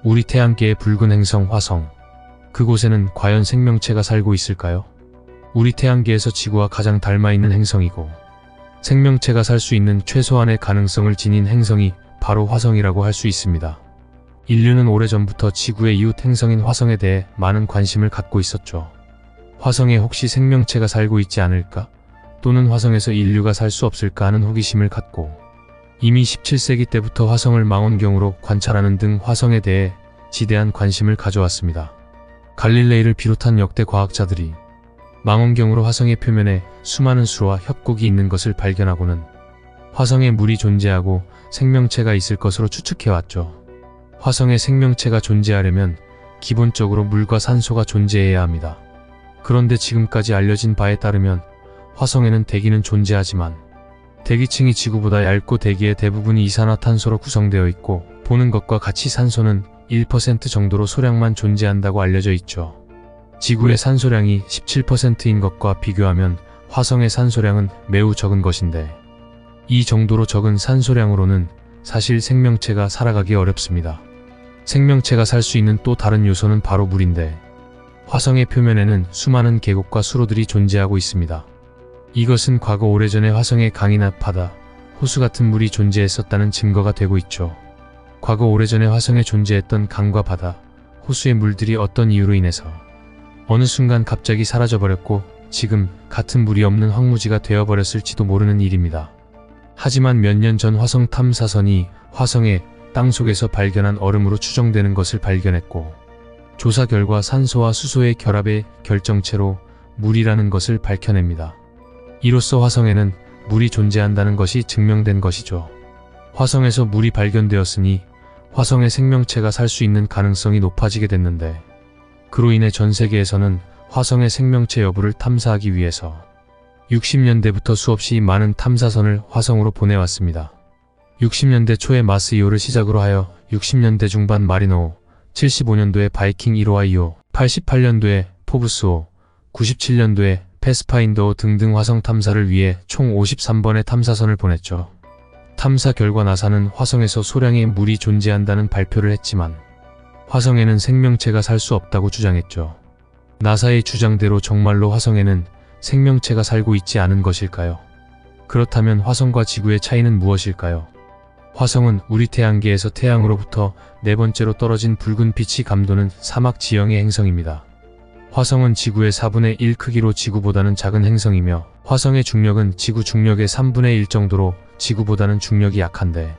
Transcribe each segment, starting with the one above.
우리 태양계의 붉은 행성 화성. 그곳에는 과연 생명체가 살고 있을까요? 우리 태양계에서 지구와 가장 닮아있는 행성이고 생명체가 살 수 있는 최소한의 가능성을 지닌 행성이 바로 화성이라고 할 수 있습니다. 인류는 오래전부터 지구의 이웃 행성인 화성에 대해 많은 관심을 갖고 있었죠. 화성에 혹시 생명체가 살고 있지 않을까? 또는 화성에서 인류가 살 수 없을까 하는 호기심을 갖고 이미 17세기 때부터 화성을 망원경으로 관찰하는 등 화성에 대해 지대한 관심을 가져왔습니다. 갈릴레이를 비롯한 역대 과학자들이 망원경으로 화성의 표면에 수많은 수로와 협곡이 있는 것을 발견하고는 화성에 물이 존재하고 생명체가 있을 것으로 추측해왔죠. 화성에 생명체가 존재하려면 기본적으로 물과 산소가 존재해야 합니다. 그런데 지금까지 알려진 바에 따르면 화성에는 대기는 존재하지만 대기층이 지구보다 얇고 대기의 대부분이 이산화탄소로 구성되어 있고 보는 것과 같이 산소는 1% 정도로 소량만 존재한다고 알려져 있죠. 지구의 산소량이 17%인 것과 비교하면 화성의 산소량은 매우 적은 것인데 이 정도로 적은 산소량으로는 사실 생명체가 살아가기 어렵습니다. 생명체가 살 수 있는 또 다른 요소는 바로 물인데 화성의 표면에는 수많은 계곡과 수로들이 존재하고 있습니다. 이것은 과거 오래전에 화성에 강이나 바다, 호수 같은 물이 존재했었다는 증거가 되고 있죠. 과거 오래전에 화성에 존재했던 강과 바다, 호수의 물들이 어떤 이유로 인해서 어느 순간 갑자기 사라져버렸고 지금 같은 물이 없는 황무지가 되어버렸을지도 모르는 일입니다. 하지만 몇 년 전 화성 탐사선이 화성의 땅속에서 발견한 얼음으로 추정되는 것을 발견했고 조사 결과 산소와 수소의 결합의 결정체로 물이라는 것을 밝혀냅니다. 이로써 화성에는 물이 존재한다는 것이 증명된 것이죠. 화성에서 물이 발견되었으니 화성에 생명체가 살 수 있는 가능성이 높아지게 됐는데 그로 인해 전 세계에서는 화성의 생명체 여부를 탐사하기 위해서 60년대부터 수없이 많은 탐사선을 화성으로 보내왔습니다. 60년대 초에 마스 2호를 시작으로 하여 60년대 중반 마리노, 75년도에 바이킹 1호와 2호, 88년도에 포브스5, 97년도에 패스파인더 등등 화성 탐사를 위해 총 53번의 탐사선을 보냈죠. 탐사 결과 나사는 화성에서 소량의 물이 존재한다는 발표를 했지만 화성에는 생명체가 살 수 없다고 주장했죠. 나사의 주장대로 정말로 화성에는 생명체가 살고 있지 않은 것일까요? 그렇다면 화성과 지구의 차이는 무엇일까요? 화성은 우리 태양계에서 태양으로부터 네 번째로 떨어진 붉은 빛이 감도는 사막 지형의 행성입니다. 화성은 지구의 4분의 1 크기로 지구보다는 작은 행성이며 화성의 중력은 지구 중력의 3분의 1 정도로 지구보다는 중력이 약한데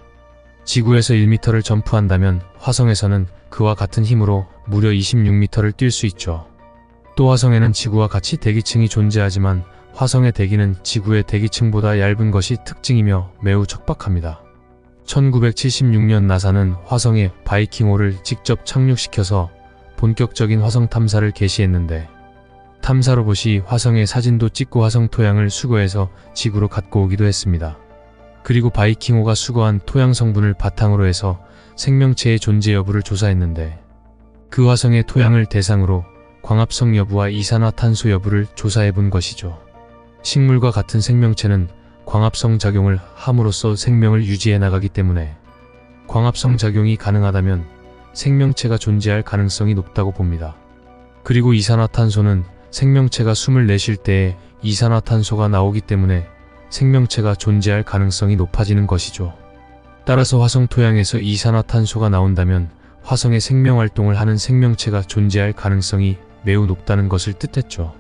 지구에서 1m를 점프한다면 화성에서는 그와 같은 힘으로 무려 26m를 뛸 수 있죠. 또 화성에는 지구와 같이 대기층이 존재하지만 화성의 대기는 지구의 대기층보다 얇은 것이 특징이며 매우 척박합니다. 1976년 나사는 화성에 바이킹5를 직접 착륙시켜서 본격적인 화성 탐사를 개시했는데 탐사 로봇이 화성의 사진도 찍고 화성 토양을 수거해서 지구로 갖고 오기도 했습니다. 그리고 바이킹5가 수거한 토양 성분을 바탕으로 해서 생명체의 존재 여부를 조사했는데 그 화성의 토양을 대상으로 광합성 여부와 이산화탄소 여부를 조사해 본 것이죠. 식물과 같은 생명체는 광합성 작용을 함으로써 생명을 유지해 나가기 때문에 광합성 작용이 가능하다면 생명체가 존재할 가능성이 높다고 봅니다. 그리고 이산화탄소는 생명체가 숨을 내쉴 때에 이산화탄소가 나오기 때문에 생명체가 존재할 가능성이 높아지는 것이죠. 따라서 화성 토양에서 이산화탄소가 나온다면 화성에 생명활동을 하는 생명체가 존재할 가능성이 매우 높다는 것을 뜻했죠.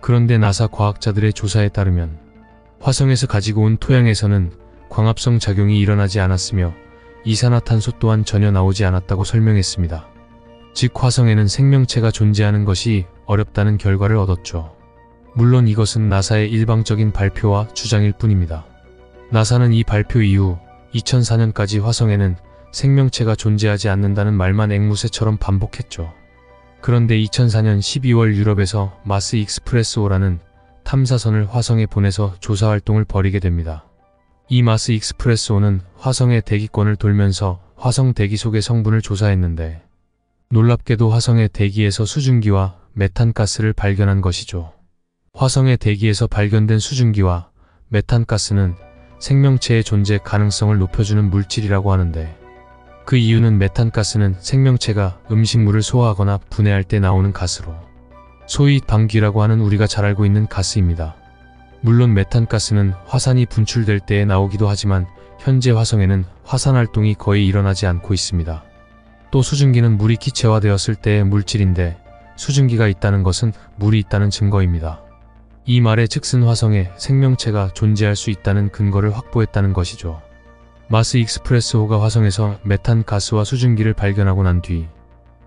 그런데 나사 과학자들의 조사에 따르면 화성에서 가지고 온 토양에서는 광합성 작용이 일어나지 않았으며 이산화탄소 또한 전혀 나오지 않았다고 설명했습니다. 즉 화성에는 생명체가 존재하는 것이 어렵다는 결과를 얻었죠. 물론 이것은 나사의 일방적인 발표와 주장일 뿐입니다. 나사는 이 발표 이후 2004년까지 화성에는 생명체가 존재하지 않는다는 말만 앵무새처럼 반복했죠. 그런데 2004년 12월 유럽에서 마스 익스프레스호라는 탐사선을 화성에 보내서 조사활동을 벌이게 됩니다. 이 마스 익스프레스호는 화성의 대기권을 돌면서 화성 대기 속의 성분을 조사했는데 놀랍게도 화성의 대기에서 수증기와 메탄가스를 발견한 것이죠. 화성의 대기에서 발견된 수증기와 메탄가스는 생명체의 존재 가능성을 높여주는 물질이라고 하는데 그 이유는 메탄가스는 생명체가 음식물을 소화하거나 분해할 때 나오는 가스로 소위 방귀라고 하는 우리가 잘 알고 있는 가스입니다. 물론 메탄가스는 화산이 분출될 때에 나오기도 하지만 현재 화성에는 화산 활동이 거의 일어나지 않고 있습니다. 또 수증기는 물이 기체화되었을 때의 물질인데 수증기가 있다는 것은 물이 있다는 증거입니다. 이 말의 즉슨 화성에 생명체가 존재할 수 있다는 근거를 확보했다는 것이죠. 마스 익스프레스호가 화성에서 메탄가스와 수증기를 발견하고 난 뒤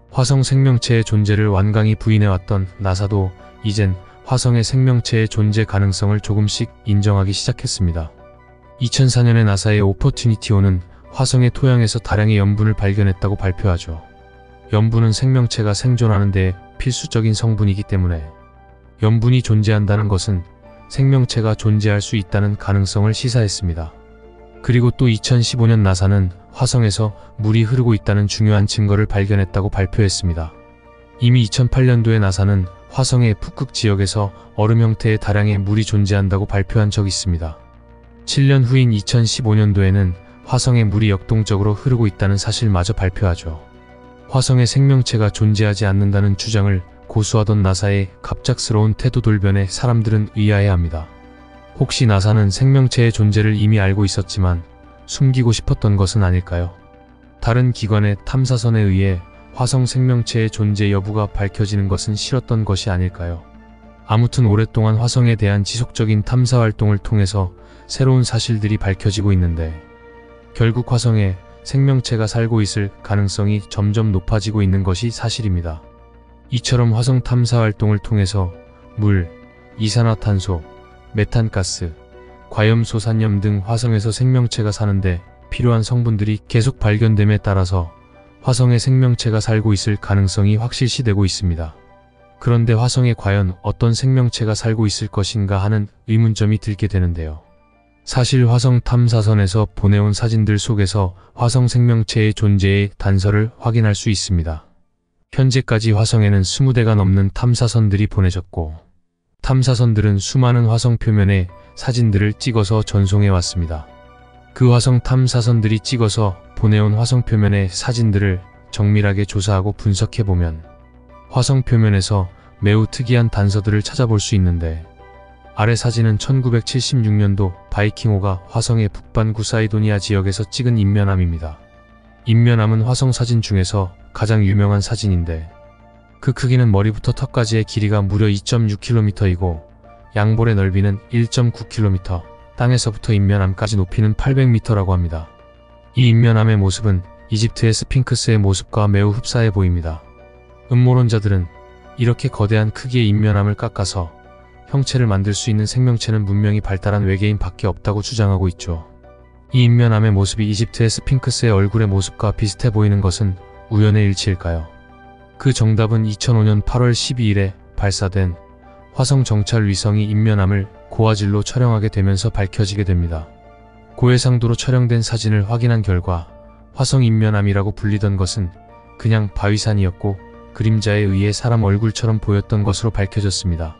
화성 생명체의 존재를 완강히 부인해왔던 나사도 이젠 화성의 생명체의 존재 가능성을 조금씩 인정하기 시작했습니다. 2004년에 나사의 오퍼튜니티1은 화성의 토양에서 다량의 염분을 발견했다고 발표하죠. 염분은 생명체가 생존하는 데 필수적인 성분이기 때문에 염분이 존재한다는 것은 생명체가 존재할 수 있다는 가능성을 시사했습니다. 그리고 또 2015년 나사는 화성에서 물이 흐르고 있다는 중요한 증거를 발견했다고 발표했습니다. 이미 2008년도에 나사는 화성의 북극 지역에서 얼음 형태의 다량의 물이 존재한다고 발표한 적이 있습니다. 7년 후인 2015년도에는 화성에 물이 역동적으로 흐르고 있다는 사실마저 발표하죠. 화성에 생명체가 존재하지 않는다는 주장을 고수하던 나사의 갑작스러운 태도 돌변에 사람들은 의아해합니다. 혹시 나사는 생명체의 존재를 이미 알고 있었지만 숨기고 싶었던 것은 아닐까요? 다른 기관의 탐사선에 의해 화성 생명체의 존재 여부가 밝혀지는 것은 싫었던 것이 아닐까요? 아무튼 오랫동안 화성에 대한 지속적인 탐사 활동을 통해서 새로운 사실들이 밝혀지고 있는데 결국 화성에 생명체가 살고 있을 가능성이 점점 높아지고 있는 것이 사실입니다. 이처럼 화성 탐사 활동을 통해서 물, 이산화탄소, 메탄가스, 과염소산염 등 화성에서 생명체가 사는데 필요한 성분들이 계속 발견됨에 따라서 화성에 생명체가 살고 있을 가능성이 확실시되고 있습니다. 그런데 화성에 과연 어떤 생명체가 살고 있을 것인가 하는 의문점이 들게 되는데요. 사실 화성 탐사선에서 보내온 사진들 속에서 화성 생명체의 존재의 단서를 확인할 수 있습니다. 현재까지 화성에는 20대가 넘는 탐사선들이 보내졌고 탐사선들은 수많은 화성 표면의 사진들을 찍어서 전송해 왔습니다. 그 화성 탐사선들이 찍어서 보내온 화성 표면의 사진들을 정밀하게 조사하고 분석해보면 화성 표면에서 매우 특이한 단서들을 찾아볼 수 있는데 아래 사진은 1976년도 바이킹호가 화성의 북반구 사이도니아 지역에서 찍은 인면암입니다. 인면암은 화성 사진 중에서 가장 유명한 사진인데 그 크기는 머리부터 턱까지의 길이가 무려 2.6km이고 양볼의 넓이는 1.9km, 땅에서부터 인면암까지 높이는 800m라고 합니다. 이 인면암의 모습은 이집트의 스핑크스의 모습과 매우 흡사해 보입니다. 음모론자들은 이렇게 거대한 크기의 인면암을 깎아서 형체를 만들 수 있는 생명체는 문명이 발달한 외계인 밖에 없다고 주장하고 있죠. 이 인면암의 모습이 이집트의 스핑크스의 얼굴의 모습과 비슷해 보이는 것은 우연의 일치일까요? 그 정답은 2005년 8월 12일에 발사된 화성 정찰 위성이 인면암을 고화질로 촬영하게 되면서 밝혀지게 됩니다. 고해상도로 촬영된 사진을 확인한 결과 화성 인면암이라고 불리던 것은 그냥 바위산이었고 그림자에 의해 사람 얼굴처럼 보였던 것으로 밝혀졌습니다.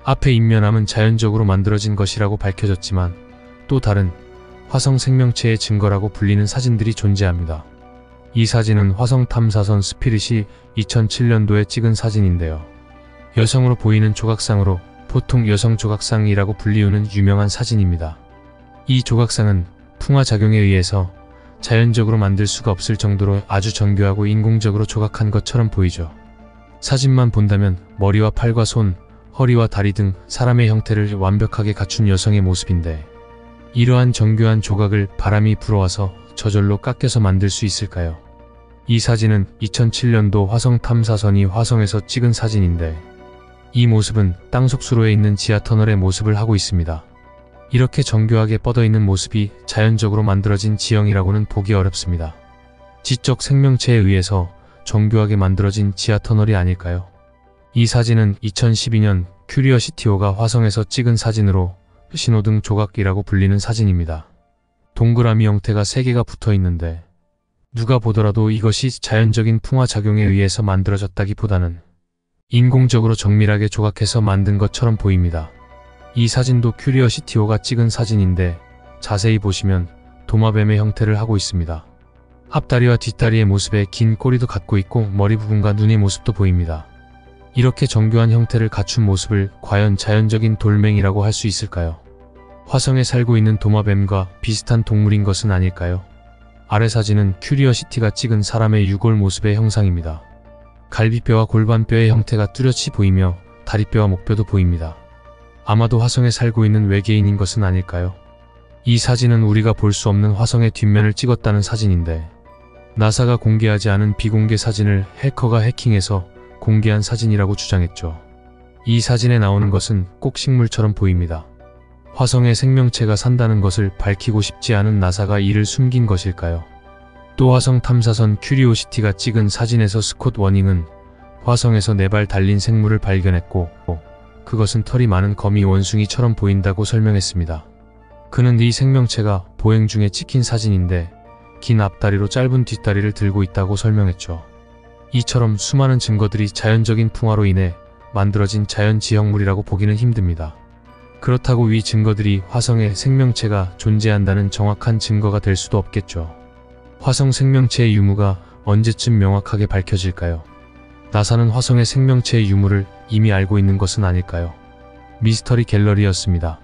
앞에 인면암은 자연적으로 만들어진 것이라고 밝혀졌지만 또 다른 화성 생명체의 증거라고 불리는 사진들이 존재합니다. 이 사진은 화성 탐사선 스피릿이 2007년도에 찍은 사진인데요. 여성으로 보이는 조각상으로 보통 여성 조각상이라고 불리우는 유명한 사진입니다. 이 조각상은 풍화작용에 의해서 자연적으로 만들 수가 없을 정도로 아주 정교하고 인공적으로 조각한 것처럼 보이죠. 사진만 본다면 머리와 팔과 손, 허리와 다리 등 사람의 형태를 완벽하게 갖춘 여성의 모습인데 이러한 정교한 조각을 바람이 불어와서 저절로 깎여서 만들 수 있을까요? 이 사진은 2007년도 화성 탐사선이 화성에서 찍은 사진인데 이 모습은 땅속 수로에 있는 지하터널의 모습을 하고 있습니다. 이렇게 정교하게 뻗어있는 모습이 자연적으로 만들어진 지형이라고는 보기 어렵습니다. 지적 생명체에 의해서 정교하게 만들어진 지하터널이 아닐까요? 이 사진은 2012년 큐리어시티호가 화성에서 찍은 사진으로 신호등 조각이라고 불리는 사진입니다. 동그라미 형태가 3개가 붙어 있는데 누가 보더라도 이것이 자연적인 풍화작용에 의해서 만들어졌다기보다는 인공적으로 정밀하게 조각해서 만든 것처럼 보입니다. 이 사진도 큐리어시티호가 찍은 사진인데 자세히 보시면 도마뱀의 형태를 하고 있습니다. 앞다리와 뒷다리의 모습에 긴 꼬리도 갖고 있고 머리 부분과 눈의 모습도 보입니다. 이렇게 정교한 형태를 갖춘 모습을 과연 자연적인 돌멩이라고 할 수 있을까요? 화성에 살고 있는 도마뱀과 비슷한 동물인 것은 아닐까요? 아래 사진은 큐리어시티가 찍은 사람의 유골 모습의 형상입니다. 갈비뼈와 골반뼈의 형태가 뚜렷이 보이며 다리뼈와 목뼈도 보입니다. 아마도 화성에 살고 있는 외계인인 것은 아닐까요? 이 사진은 우리가 볼 수 없는 화성의 뒷면을 찍었다는 사진인데 나사가 공개하지 않은 비공개 사진을 해커가 해킹해서 공개한 사진이라고 주장했죠. 이 사진에 나오는 것은 꼭 식물처럼 보입니다. 화성에 생명체가 산다는 것을 밝히고 싶지 않은 나사가 이를 숨긴 것일까요? 또 화성 탐사선 큐리오시티가 찍은 사진에서 스콧 워닝은 화성에서 4발 달린 생물을 발견했고 그것은 털이 많은 거미 원숭이처럼 보인다고 설명했습니다. 그는 이 생명체가 보행 중에 찍힌 사진인데 긴 앞다리로 짧은 뒷다리를 들고 있다고 설명했죠. 이처럼 수많은 증거들이 자연적인 풍화로 인해 만들어진 자연 지형물이라고 보기는 힘듭니다. 그렇다고 이 증거들이 화성에 생명체가 존재한다는 정확한 증거가 될 수도 없겠죠. 화성 생명체의 유무가 언제쯤 명확하게 밝혀질까요? 나사는 화성의 생명체의 유무를 이미 알고 있는 것은 아닐까요? 미스터리 갤러리였습니다.